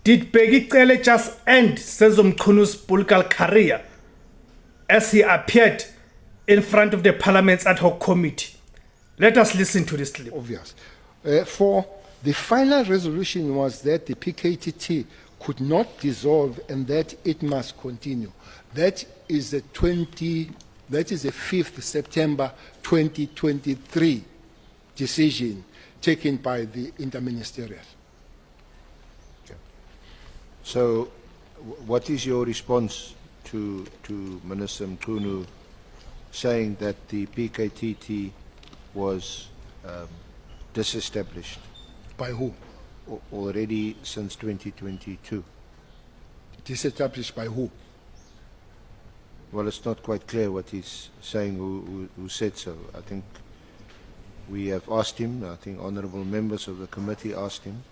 Did Bheki Cele just end Senzo Mchunu's political career as he appeared in front of the Parliament's ad hoc committee? Let us listen to this clip. Obvious. For the final resolution was that the PKTT could not dissolve and that it must continue. That is the 5th September 2023 decision taken by the interministerial. Okay. So, what is your response to Minister Mchunu saying that the PKTT was disestablished? By who? Already since 2022. Disestablished by who? Well, it's not quite clear what he's saying, who said so. I think we have asked him, I think honourable members of the committee asked him,